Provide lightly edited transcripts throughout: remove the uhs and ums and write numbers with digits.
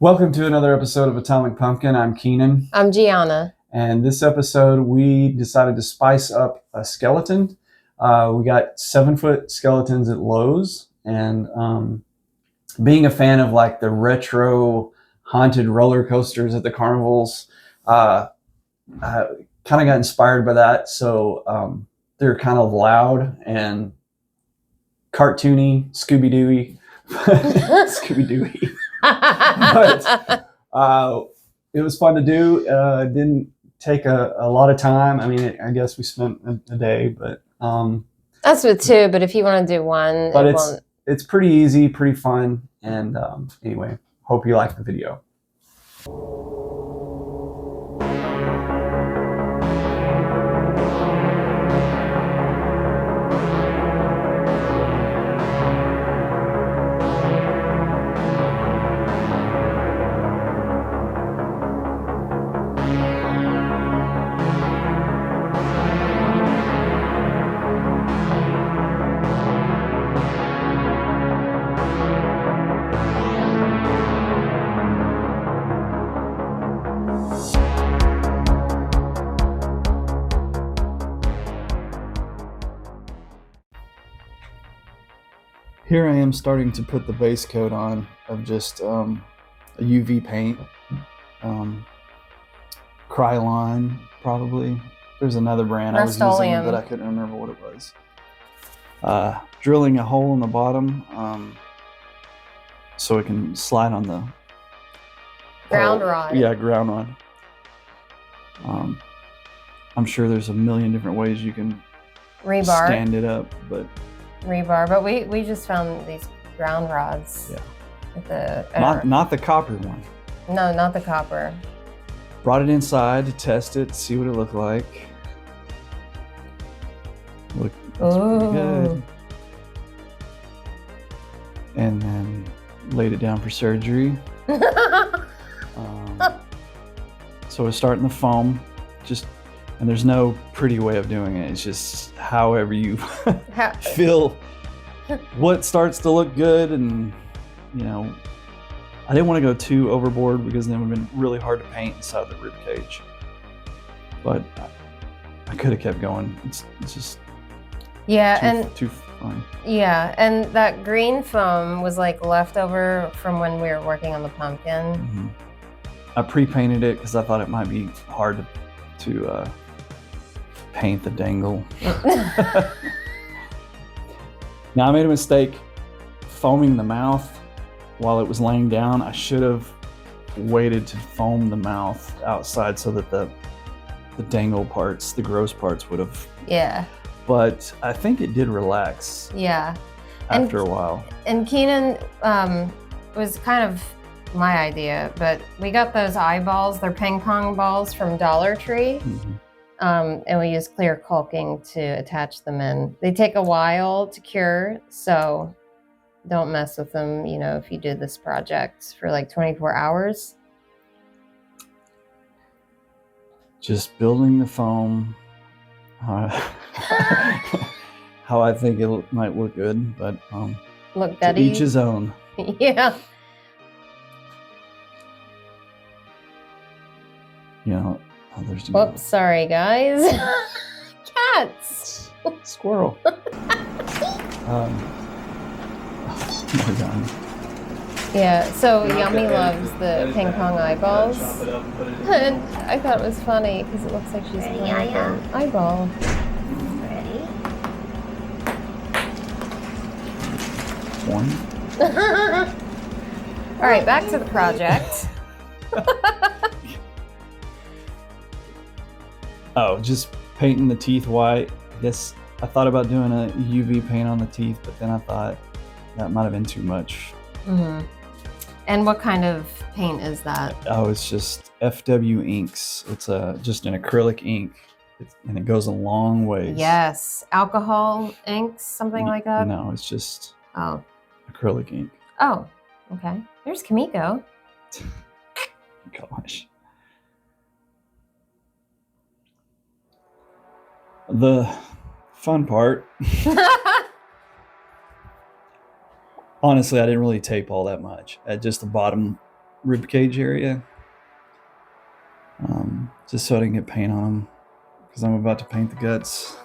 Welcome to another episode of Atomic Pumpkin. I'm Keenan. I'm Gianna. And this episode, we decided to spice up a skeleton. We got 7-foot skeletons at Lowe's. And being a fan of like the retro haunted roller coasters at the carnivals, I kind of got inspired by that. So they're kind of loud and cartoony, Scooby-Dooey. Scooby-Dooey. But it was fun to do. It didn't take a lot of time. I mean, I guess we spent a day, but that's with two. But if you want to do one, but it's pretty easy, pretty fun. And anyway, hope you like the video. Here I am starting to put the base coat on of just a UV paint. Krylon, probably. There's another brand I was using, but I couldn't remember what it was. Drilling a hole in the bottom so it can slide on the ground rod. Yeah, ground rod. I'm sure there's a million different ways you can stand it up, but we just found these ground rods. Yeah. At not the copper one. No, not the copper. Brought it inside to test it, see what it looked like. That's pretty good. And then laid it down for surgery. So we're starting the foam, and there's no pretty way of doing it. It's just however you feel what starts to look good. And, I didn't want to go too overboard because then it would have been really hard to paint inside the rib cage. But I could have kept going. It's just too fun. Yeah, and that green foam was like leftover from when we were working on the pumpkin. Mm-hmm. I pre-painted it because I thought it might be hard to paint the dangle. Now I made a mistake foaming the mouth while it was laying down. I should have waited to foam the mouth outside so that the dangle parts, the gross parts would have. Yeah. But I think it did relax. Yeah. After a while. And Keenan was kind of my idea, but we got those eyeballs. They're ping pong balls from Dollar Tree. Mm-hmm. And we use clear caulking to attach them in. They take a while to cure, so don't mess with them, if you do this project for like 24 hours. Just building the foam. How I think it might look good, but look, to each his own. Yeah. Others. Whoops, sorry guys. Cats. Squirrel. Yeah, so Yummy loves the ping pong eyeballs. And I thought it was funny because it looks like she's playing with an eyeball. Ready? One. All right, back to the project. Oh, just painting the teeth white. I thought about doing a UV paint on the teeth, but then I thought that might have been too much. Mm-hmm. And what kind of paint is that? Oh, it's just FW inks. It's just an acrylic ink, and it goes a long ways. Yes, alcohol inks, something like that? No, it's just acrylic ink. Oh, okay. There's Kamiko. Gosh. The fun part. Honestly, I didn't really tape all that much. At just the bottom rib cage area, just so I didn't get paint on them, because I'm about to paint the guts.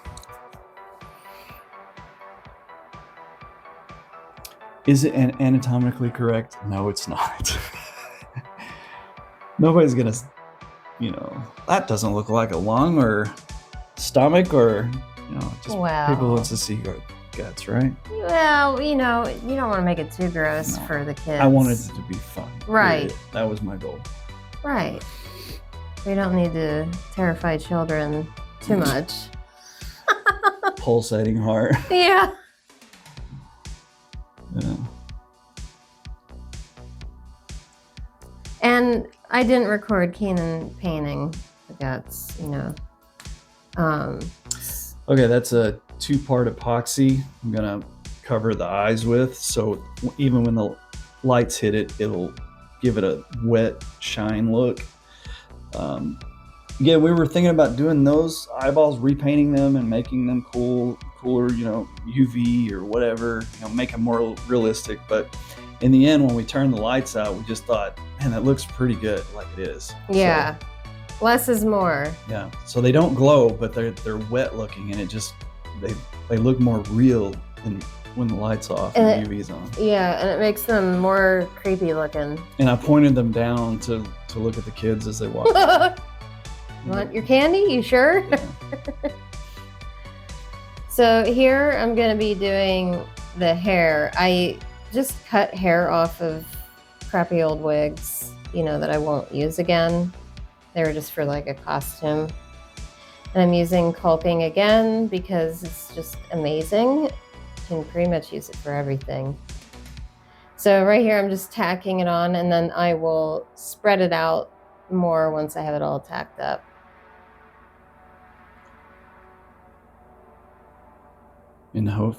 Is it anatomically correct? No, it's not. Nobody's gonna, that doesn't look like a lung or stomach, or just Well. people want to see your guts, right? Well, you don't want to make it too gross No. for the kids. I wanted it to be fun. Right. Period. That was my goal. Right. We don't need to terrify children too much. Pulsating heart. Yeah. Yeah. And I didn't record Keenan painting the guts, Okay, that's a 2-part epoxy I'm gonna cover the eyes with, so even when the lights hit it, it'll give it a wet shine look. Yeah, we were thinking about doing those eyeballs, repainting them and making them cooler, UV or whatever, make them more realistic. But in the end, when we turned the lights out, we just thought, man, that looks pretty good like it is. Yeah. Less is more. Yeah. So they don't glow, but they're wet looking, and it just they look more real when the light's off and the UV's on. Yeah, and it makes them more creepy looking. And I pointed them down to look at the kids as they walk by. Want your candy? You sure? Yeah. So here I'm going to be doing the hair. I just cut hair off of crappy old wigs, that I won't use again. They were just for like a costume. And I'm using Culping again because it's just amazing. You can pretty much use it for everything. So right here I'm just tacking it on, and then I will spread it out more once I have it all tacked up. In the hope,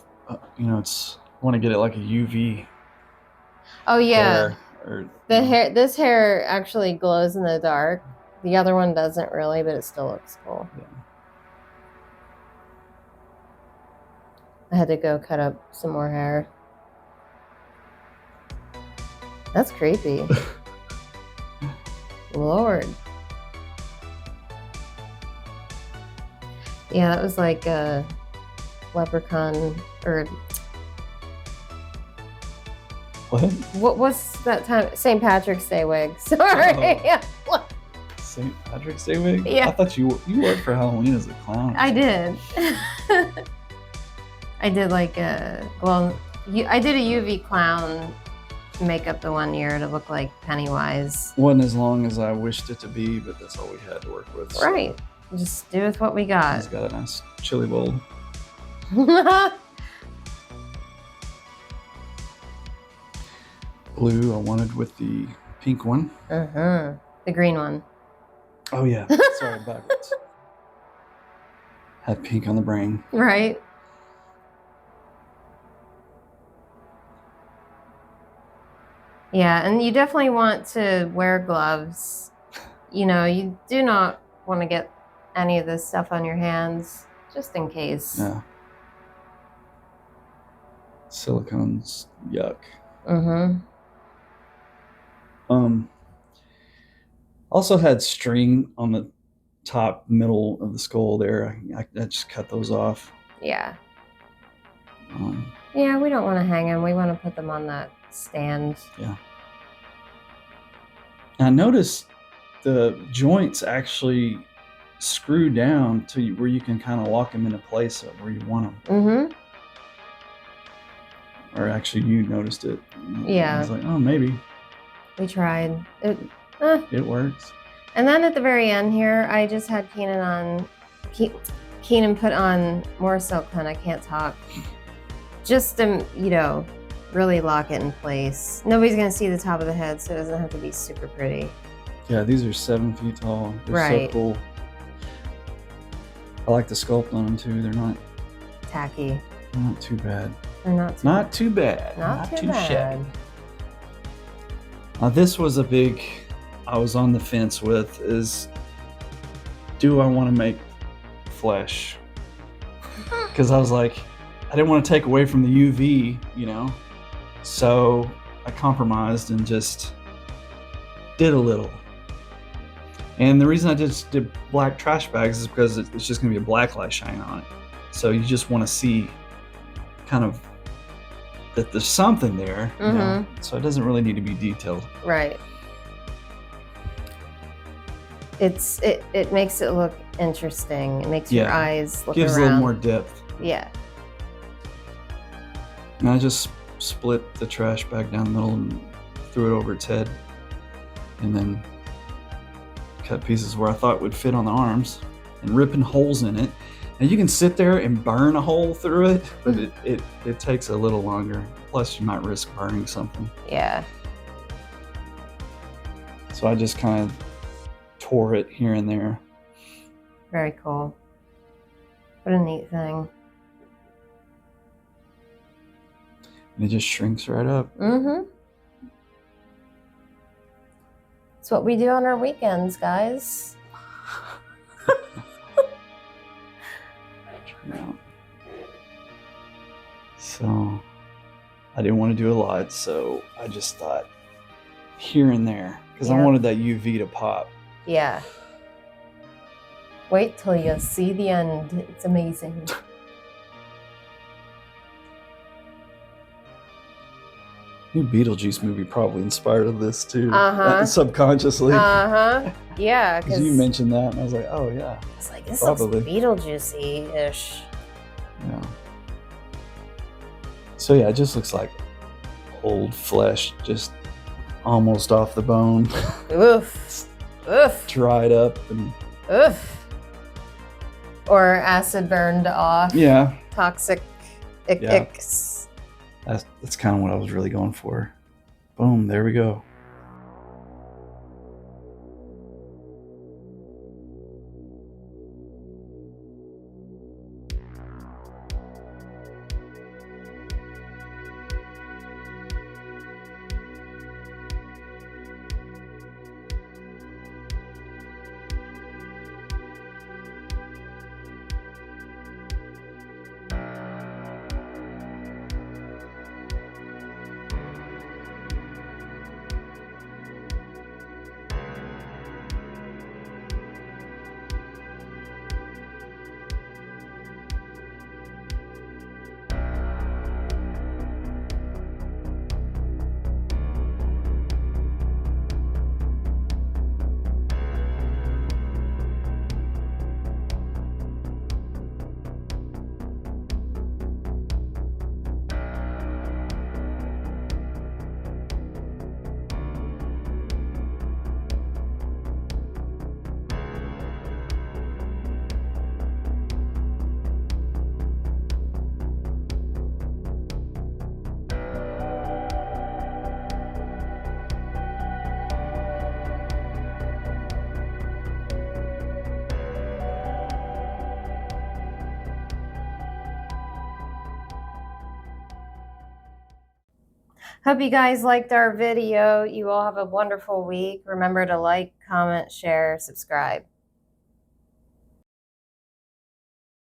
it's I want to get it like a UV. Oh yeah, hair, this hair actually glows in the dark. The other one doesn't really, but it still looks cool. Yeah. I had to go cut up some more hair. That's creepy. Lord. Yeah, that was like a leprechaun, or What? what's that time? St. Patrick's Day wig. Sorry. Oh. St. Patrick's Day wig? Yeah. I thought you worked for Halloween as a clown. I did. I did like I did a UV clown makeup the one year to look like Pennywise. Wasn't as long as I wished it to be, but that's all we had to work with. So Right. Just do with what we got. he's got a nice chili bowl. Blue, I wanted with the pink one. The green one. Oh yeah, sorry, backwards. Had pink on the brain. Right. Yeah, and you definitely want to wear gloves. You do not want to get any of this stuff on your hands, just in case. Yeah. Silicone's yuck. Also had string on the top middle of the skull there. I just cut those off. Yeah. Um, Yeah, we don't want to hang them. We want to put them on that stand. yeah. I noticed the joints actually screw down to where you can kind of lock them into place where you want them. Or actually, you noticed it. Yeah. I was like, oh, maybe We tried. it works. And then at the very end here, I just had Keenan put on more silk pen. I can't talk. Just to, really lock it in place. Nobody's gonna see the top of the head, so it doesn't have to be super pretty. Yeah, these are 7 feet tall. They're Right. so cool. I like the sculpt on them too. They're not Tacky. too bad. They're not too Not too bad. Not too shabby. bad. Now this was a big, I was on the fence with, is do I want to make flesh? Because I was like, I didn't want to take away from the UV, so I compromised and just did a little. And the reason I just did black trash bags is because it's just going to be a black light shine on it. So you just want to see kind of that there's something there, you know? So it doesn't really need to be detailed. Right. It makes it look interesting. It makes your eyes look gives around. a little more depth. Yeah. And I just split the trash bag down the middle and threw it over its head, and then cut pieces where I thought it would fit on the arms and ripping holes in it. And you can sit there and burn a hole through it, but it takes a little longer. Plus you might risk burning something. Yeah. So I just kind of tore it here and there. Very cool. What a neat thing. And it just shrinks right up. It's what we do on our weekends, guys. So I didn't want to do a lot, so I just thought here and there, because I wanted that UV to pop. Yeah. Wait till you see the end. It's amazing. New Beetlejuice movie probably inspired this too. Subconsciously. Yeah, because you mentioned that, and I was like, oh yeah. It's like, this probably looks Beetlejuicy-ish. Yeah. So yeah, it just looks like old flesh, just almost off the bone. Oof. Oof. Dried up and. Oof. Or acid burned off. Yeah. Toxic. That's kind of what I was really going for. Boom, there we go. Hope you guys liked our video. You all have a wonderful week. Remember to like, comment, share, subscribe.